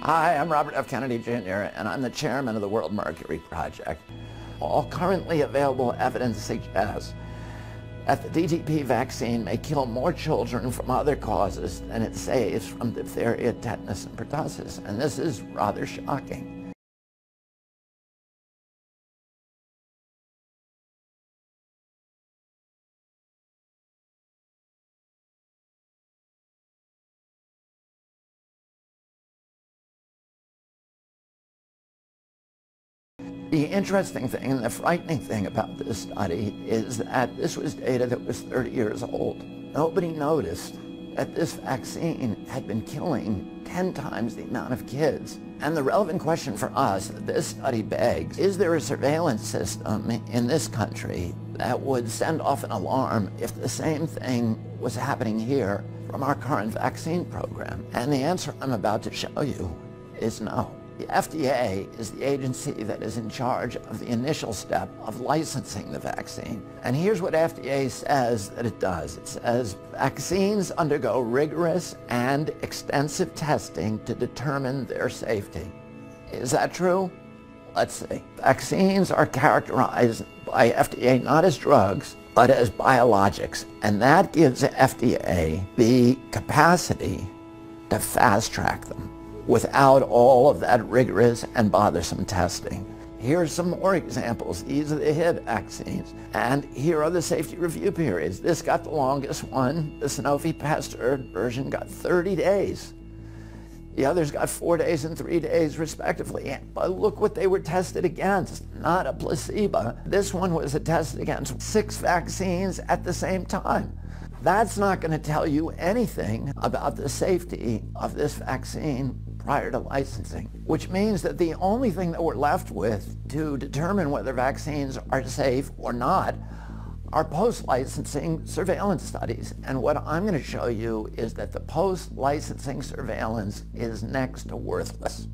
Hi, I'm Robert F. Kennedy Jr., and I'm the chairman of the World Mercury Project. All currently available evidence suggests that the DTP vaccine may kill more children from other causes than it saves from diphtheria, tetanus, and pertussis, and this is rather shocking. The interesting thing and the frightening thing about this study is that this was data that was 30 years old. Nobody noticed that this vaccine had been killing 10 times the amount of kids. And the relevant question for us that this study begs, is there a surveillance system in this country that would send off an alarm if the same thing was happening here from our current vaccine program? And the answer I'm about to show you is no. The FDA is the agency that is in charge of the initial step of licensing the vaccine. And here's what FDA says that it does. It says vaccines undergo rigorous and extensive testing to determine their safety. Is that true? Let's see. Vaccines are characterized by FDA not as drugs, but as biologics. And that gives FDA the capacity to fast track them without all of that rigorous and bothersome testing. Here's some more examples. These are the HIV vaccines. And here are the safety review periods. This got the longest one. The Sanofi Pasteur version got 30 days. The others got 4 days and 3 days respectively. But look what they were tested against, not a placebo. This one was tested against 6 vaccines at the same time. That's not going to tell you anything about the safety of this vaccine prior to licensing, which means that the only thing that we're left with to determine whether vaccines are safe or not are post-licensing surveillance studies. And what I'm going to show you is that the post-licensing surveillance is next to worthless.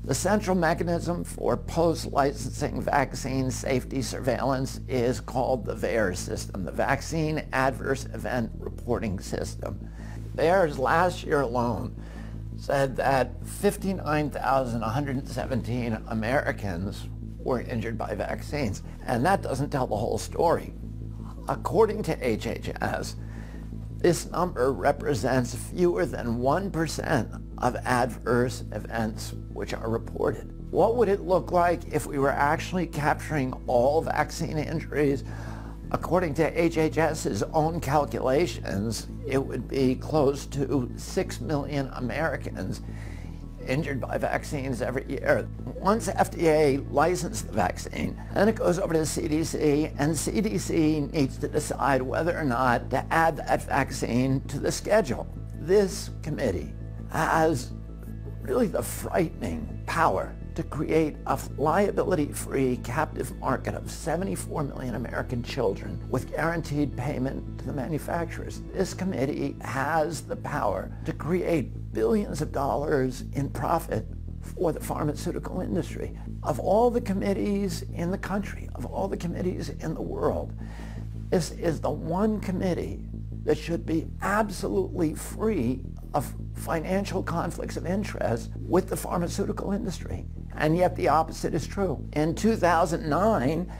The central mechanism for post-licensing vaccine safety surveillance is called the VAERS system, the Vaccine Adverse Event Reporting System. VAERS last year alone said that 59,117 Americans were injured by vaccines, and that doesn't tell the whole story. According to HHS, this number represents fewer than 1% of adverse events which are reported. What would it look like if we were actually capturing all vaccine injuries? According to HHS's own calculations, it would be close to 6 million Americans injured by vaccines every year. Once FDA licensed the vaccine, then it goes over to the CDC, and CDC needs to decide whether or not to add that vaccine to the schedule. This committee has really the frightening power to create a liability-free captive market of 74 million American children with guaranteed payment to the manufacturers. This committee has the power to create billions of dollars in profit for the pharmaceutical industry. Of all the committees in the country, of all the committees in the world, this is the one committee that should be absolutely free of financial conflicts of interest with the pharmaceutical industry. And yet the opposite is true. In 2009,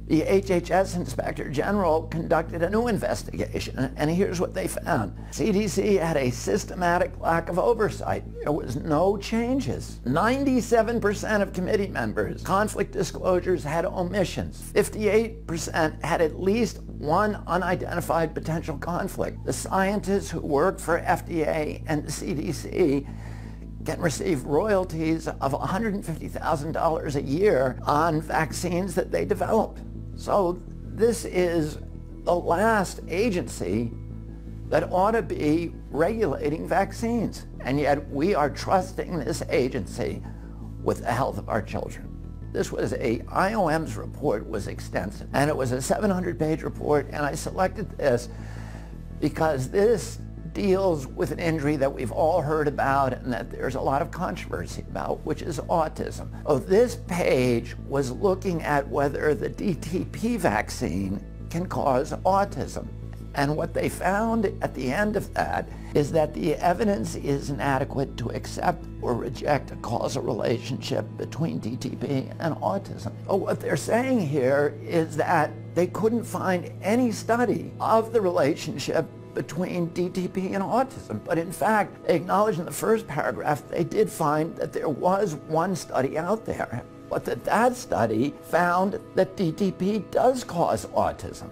the HHS Inspector General conducted a new investigation, and here's what they found. CDC had a systematic lack of oversight. There was no changes. 97% of committee members' conflict disclosures had omissions. 58% had at least one unidentified potential conflict. The scientists who work for FDA and the CDC can receive royalties of $150,000 a year on vaccines that they develop. So this is the last agency that ought to be regulating vaccines. And yet we are trusting this agency with the health of our children. This was IOM's report was extensive, and it was a 700-page report, and I selected this because this deals with an injury that we've all heard about and that there's a lot of controversy about, which is autism. Oh, this page was looking at whether the DTP vaccine can cause autism. And what they found at the end of that is that the evidence is inadequate to accept or reject a causal relationship between DTP and autism. But what they're saying here is that they couldn't find any study of the relationship between DTP and autism. But in fact, they acknowledge in the first paragraph, they did find that there was one study out there, but that study found that DTP does cause autism.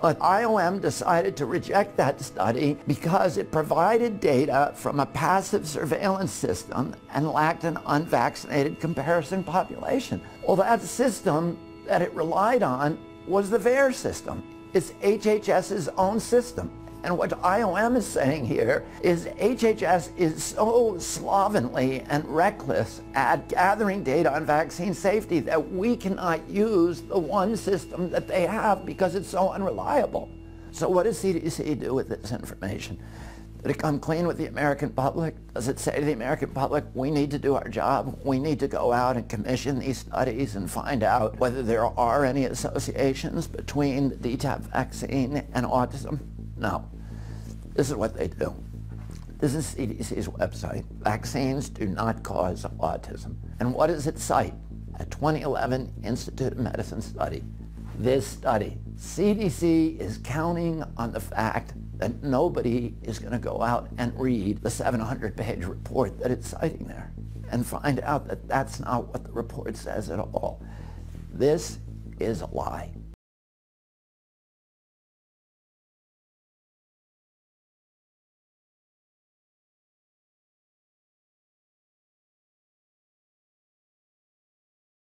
But IOM decided to reject that study because it provided data from a passive surveillance system and lacked an unvaccinated comparison population. Well, that system that it relied on was the VAERS system. It's HHS's own system. And what IOM is saying here is HHS is so slovenly and reckless at gathering data on vaccine safety that we cannot use the one system that they have because it's so unreliable. So what does CDC do with this information? Did it come clean with the American public? Does it say to the American public, we need to do our job, we need to go out and commission these studies and find out whether there are any associations between the DTaP vaccine and autism? No. This is what they do. This is CDC's website. Vaccines do not cause autism. And what does it cite? A 2011 Institute of Medicine study. This study. CDC is counting on the fact that nobody is going to go out and read the 700-page report that it's citing there and find out that that's not what the report says at all. This is a lie.